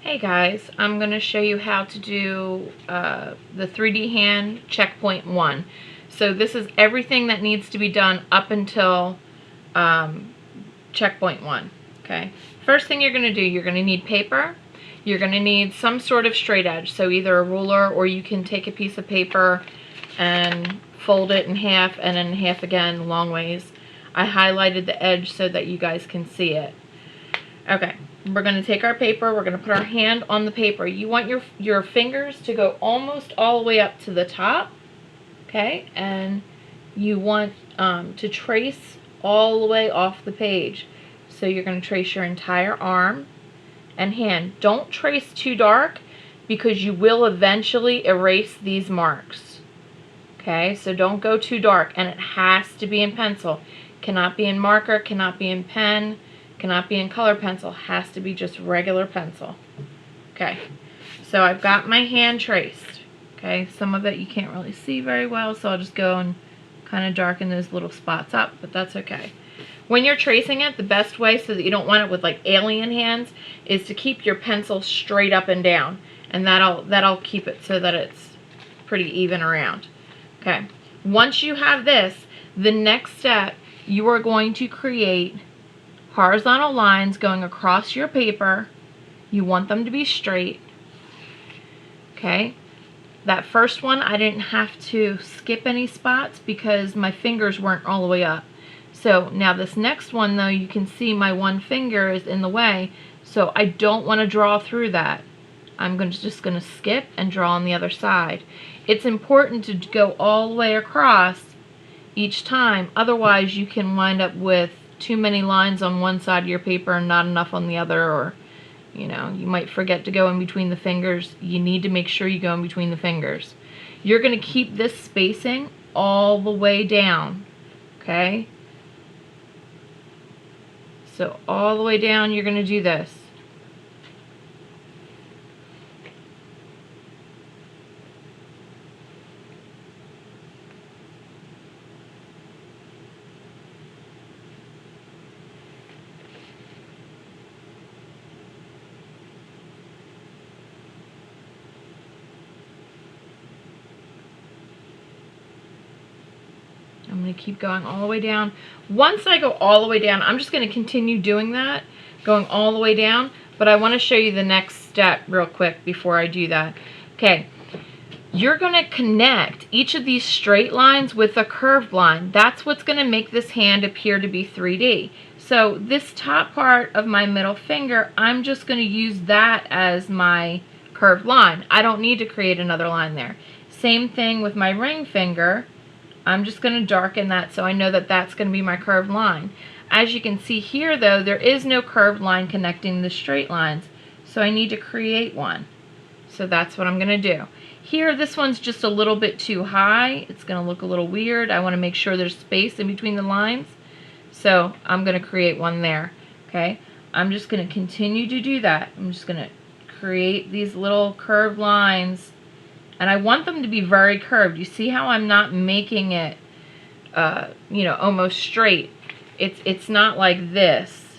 Hey guys, I'm going to show you how to do the 3D hand checkpoint 1. So this is everything that needs to be done up until checkpoint 1. Okay. First thing you're going to do, you're going to need paper. You're going to need some sort of straight edge, so either a ruler or you can take a piece of paper and fold it in half and then in half again long ways. I highlighted the edge so that you guys can see it. Okay, we're going to take our paper, we're going to put our hand on the paper. You want your fingers to go almost all the way up to the top, okay? And you want to trace all the way off the page. So you're going to trace your entire arm and hand. Don't trace too dark because you will eventually erase these marks. Okay, so don't go too dark, and it has to be in pencil. Cannot be in marker, cannot be in pen, cannot be in color pencil, has to be just regular pencil. Okay, so I've got my hand traced. Okay, some of it you can't really see very well, so I'll just go and kind of darken those little spots up, but that's okay. When you're tracing it, the best way so that you don't want it with like alien hands is to keep your pencil straight up and down, and that'll keep it so that it's pretty even around. Okay, once you have this, the next step, you are going to create horizontal lines going across your paper. You want them to be straight. Okay, that first one I didn't have to skip any spots because my fingers weren't all the way up. So now this next one though, you can see my one finger is in the way, so I don't want to draw through that. I'm just going to skip and draw on the other side. It's important to go all the way across each time, otherwise you can wind up with too many lines on one side of your paper and not enough on the other, or you might forget to go in between the fingers. You need to make sure you go in between the fingers. You're going to keep this spacing all the way down, okay? So all the way down you're going to do this. I'm going to keep going all the way down. Once I go all the way down, I'm just going to continue doing that, going all the way down, but I want to show you the next step real quick before I do that. Okay, you're going to connect each of these straight lines with a curved line. That's what's going to make this hand appear to be 3D. So this top part of my middle finger, I'm just going to use that as my curved line. I don't need to create another line there. Same thing with my ring finger. I'm just going to darken that so I know that that's going to be my curved line. As you can see here though, there is no curved line connecting the straight lines, so I need to create one. So that's what I'm going to do. Here, this one's just a little bit too high. It's going to look a little weird. I want to make sure there's space in between the lines, so I'm going to create one there. Okay, I'm just going to continue to do that. I'm just going to create these little curved lines. And I want them to be very curved. You see how I'm not making it, almost straight. It's not like this.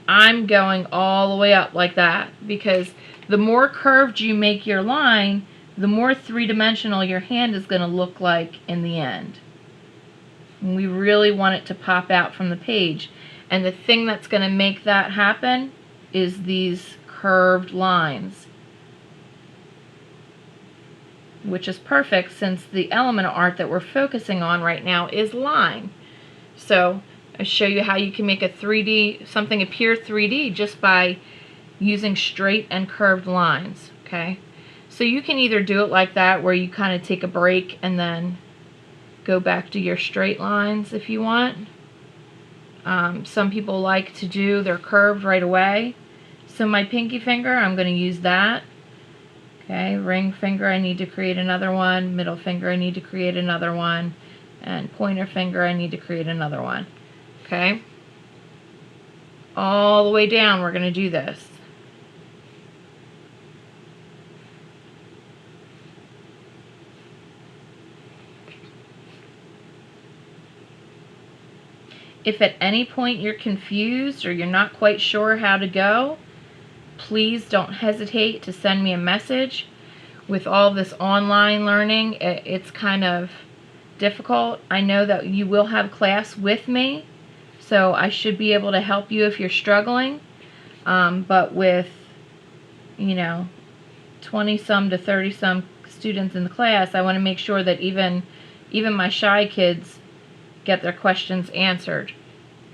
I'm going all the way up like that, because the more curved you make your line, the more three-dimensional your hand is going to look like in the end. And we really want it to pop out from the page. And the thing that's going to make that happen is these curved lines, which is perfect since the element of art that we're focusing on right now is line. So I show you how you can make something appear 3D just by using straight and curved lines. Okay, so you can either do it like that, where you kind of take a break and then go back to your straight lines if you want. Some people like to do their curved right away. So my pinky finger, I'm going to use that. Okay, ring finger, I need to create another one. Middle finger, I need to create another one. And pointer finger, I need to create another one. Okay, all the way down we're going to do this. If at any point you're confused or you're not quite sure how to go, please don't hesitate to send me a message. With all this online learning, it's kind of difficult. I know that you will have class with me, so I should be able to help you if you're struggling. But with, 20-some to 30-some students in the class, I want to make sure that even my shy kids get their questions answered.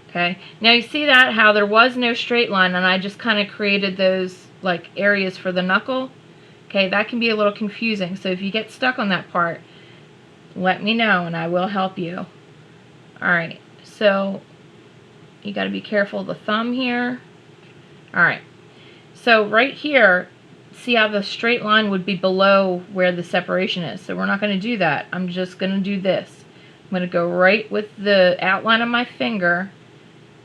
Okay, now you see that how there was no straight line, and I just kind of created those like areas for the knuckle. Okay, that can be a little confusing, so if you get stuck on that part, let me know and I will help you. Alright, so you got to be careful of the thumb here. Alright, so right here, see how the straight line would be below where the separation is. So we're not going to do that. I'm just going to do this. I'm going to go right with the outline of my finger,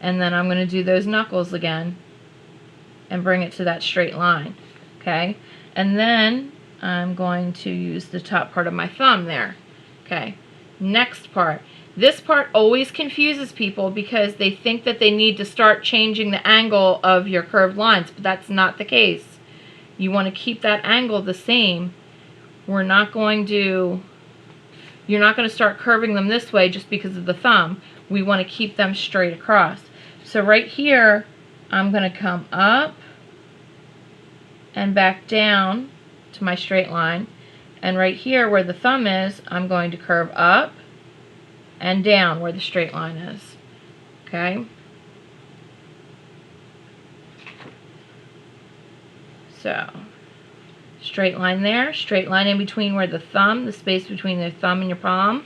and then I'm going to do those knuckles again and bring it to that straight line. Okay? And then I'm going to use the top part of my thumb there. Okay, next part. This part always confuses people because they think that they need to start changing the angle of your curved lines, but that's not the case. You want to keep that angle the same. You're not going to start curving them this way just because of the thumb. We want to keep them straight across. So right here, I'm going to come up and back down to my straight line, and right here where the thumb is, I'm going to curve up and down where the straight line is. Okay, so straight line there, straight line in between where the thumb, the space between the thumb and your palm.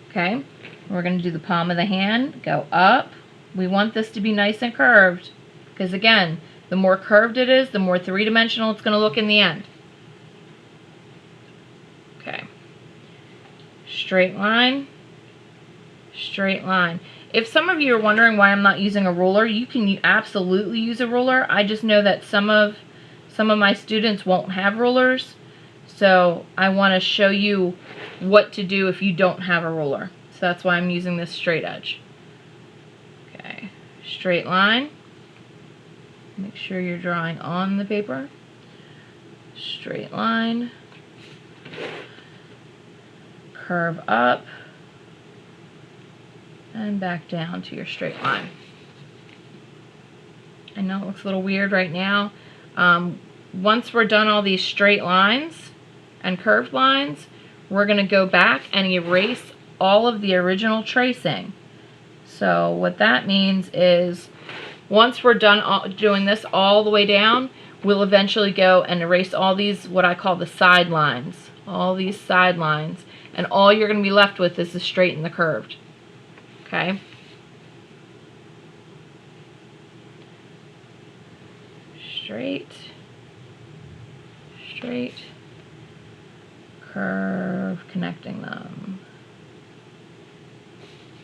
Okay, we're going to do the palm of the hand, go up. We want this to be nice and curved because again, the more curved it is, the more three-dimensional it's going to look in the end. Okay. Straight line. Straight line. If some of you are wondering why I'm not using a ruler, you can absolutely use a ruler. I just know that some of my students won't have rulers, so I want to show you what to do if you don't have a ruler. So that's why I'm using this straight edge. Okay. Straight line. Make sure you're drawing on the paper. Straight line. Curve up. And back down to your straight line. I know it looks a little weird right now. Once we're done all these straight lines and curved lines, we're going to go back and erase all of the original tracing. So what that means is once we're done doing this all the way down, we'll eventually go and erase all these, what I call the side lines. All these side lines. And all you're going to be left with is the straight and the curved. Okay? Straight. Straight. Curve, connecting them.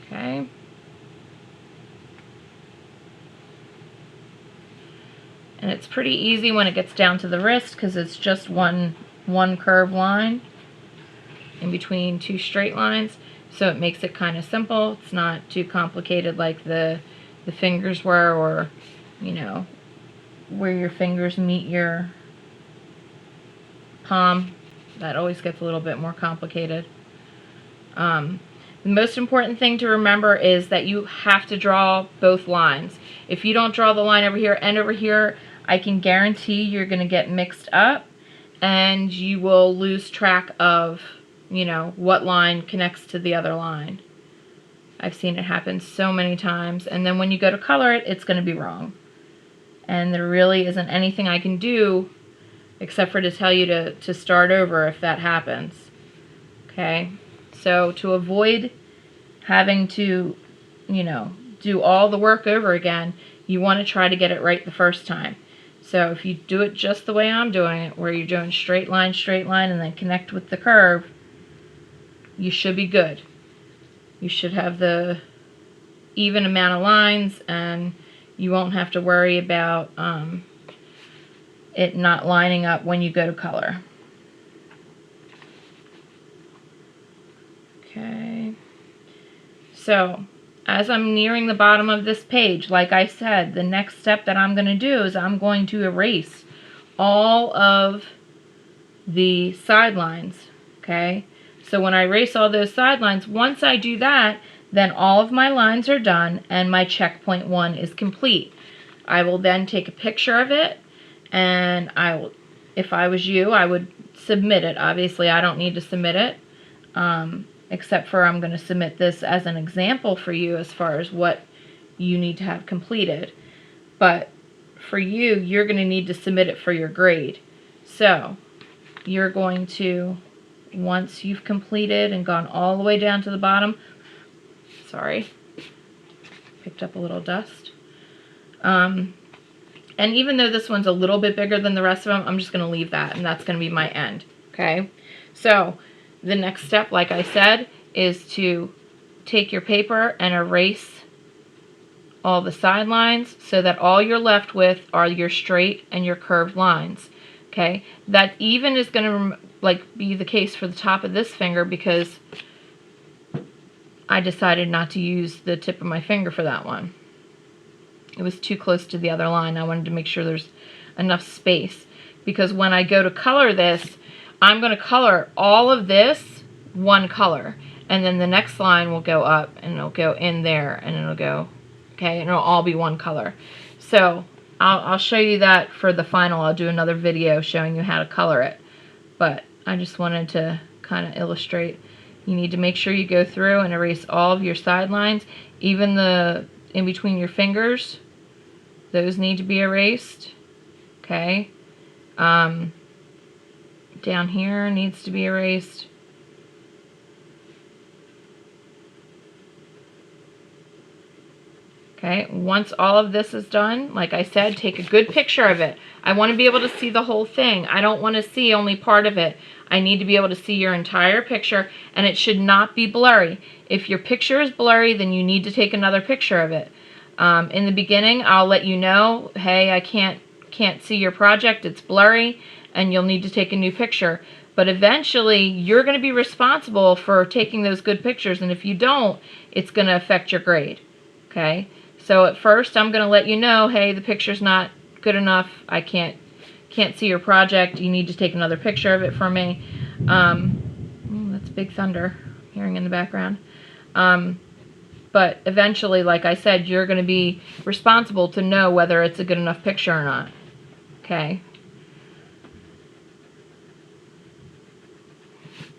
Okay? And it's pretty easy when it gets down to the wrist because it's just one curved line in between two straight lines. So it makes it kind of simple. It's not too complicated like the fingers were, or, where your fingers meet your palm. That always gets a little bit more complicated. The most important thing to remember is that you have to draw both lines. If you don't draw the line over here and over here, I can guarantee you're going to get mixed up and you will lose track of, what line connects to the other line. I've seen it happen so many times, and then when you go to color it, it's going to be wrong. And there really isn't anything I can do except for to tell you to start over if that happens. Okay? So to avoid having to, do all the work over again, you want to try to get it right the first time. So if you do it just the way I'm doing it, where you're doing straight line, and then connect with the curve, you should be good. You should have the even amount of lines, and you won't have to worry about it not lining up when you go to color. Okay. So, as I'm nearing the bottom of this page, like I said, the next step that I'm going to do is I'm going to erase all of the sidelines, okay? So when I erase all those sidelines, once I do that, then all of my lines are done and my checkpoint 1 is complete. I will then take a picture of it, and I will, if I was you, I would submit it. Obviously, I don't need to submit it, except for I'm going to submit this as an example for you as far as what you need to have completed. But for you, you're going to need to submit it for your grade. So you're going to, once you've completed and gone all the way down to the bottom, sorry, picked up a little dust. And even though this one's a little bit bigger than the rest of them, I'm just going to leave that, and that's going to be my end. Okay? So the next step, like I said, is to take your paper and erase all the sidelines so that all you're left with are your straight and your curved lines. Okay? That even is going to be the case for the top of this finger, because I decided not to use the tip of my finger for that one. It was too close to the other line. I wanted to make sure there's enough space, because when I go to color this, I'm going to color all of this one color, and then the next line will go up and it'll go in there and it'll go, okay, and it'll all be one color. So I'll show you that for the final. I'll do another video showing you how to color it, but I just wanted to kind of illustrate. You need to make sure you go through and erase all of your sidelines, even the in between your fingers. Those need to be erased. Okay. Down here needs to be erased. Okay, once all of this is done, like I said, take a good picture of it. I want to be able to see the whole thing. I don't want to see only part of it. I need to be able to see your entire picture, and it should not be blurry. If your picture is blurry, then you need to take another picture of it. In the beginning, I'll let you know, hey, I can't see your project, it's blurry, and you'll need to take a new picture. But eventually, you're going to be responsible for taking those good pictures, and if you don't, it's going to affect your grade. Okay? So at first, I'm going to let you know, hey, the picture's not good enough, I can't see your project, you need to take another picture of it for me. That's Big Thunder, hearing in the background. But eventually, like I said, you're going to be responsible to know whether it's a good enough picture or not. Okay?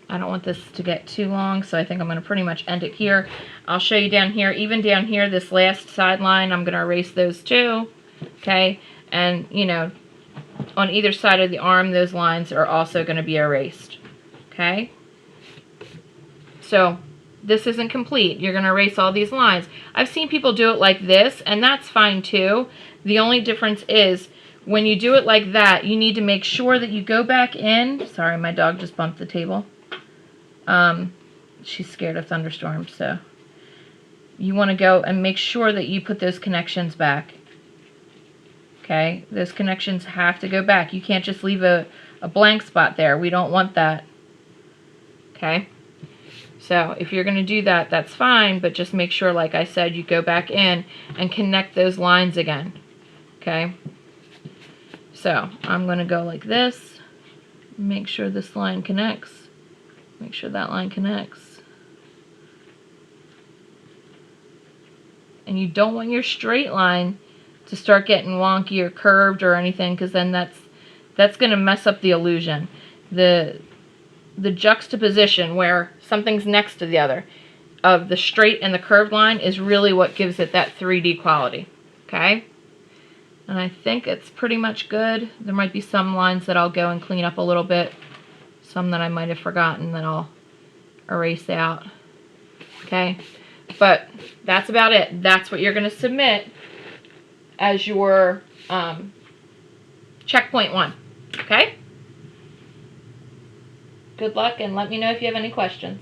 I don't want this to get too long, so I think I'm going to pretty much end it here. I'll show you down here. Even down here, this last sideline, I'm going to erase those too. Okay? And, you know, on either side of the arm, those lines are also going to be erased. Okay? So this isn't complete. You're going to erase all these lines. I've seen people do it like this, and that's fine too. The only difference is when you do it like that, you need to make sure that you go back in. Sorry, my dog just bumped the table. She's scared of thunderstorms, so you want to go and make sure that you put those connections back. Okay? Those connections have to go back. You can't just leave a blank spot there. We don't want that. Okay? So if you're going to do that, that's fine, but just make sure, like I said, you go back in and connect those lines again. Okay? So I'm going to go like this. Make sure this line connects. Make sure that line connects. And you don't want your straight line to start getting wonky or curved or anything, because then that's going to mess up the illusion. The juxtaposition where something's next to the other of the straight and the curved line is really what gives it that 3D quality. Okay? And I think it's pretty much good. There might be some lines that I'll go and clean up a little bit. Some that I might have forgotten that I'll erase out. Okay? But that's about it. That's what you're going to submit as your checkpoint 1. Okay? Good luck, and let me know if you have any questions.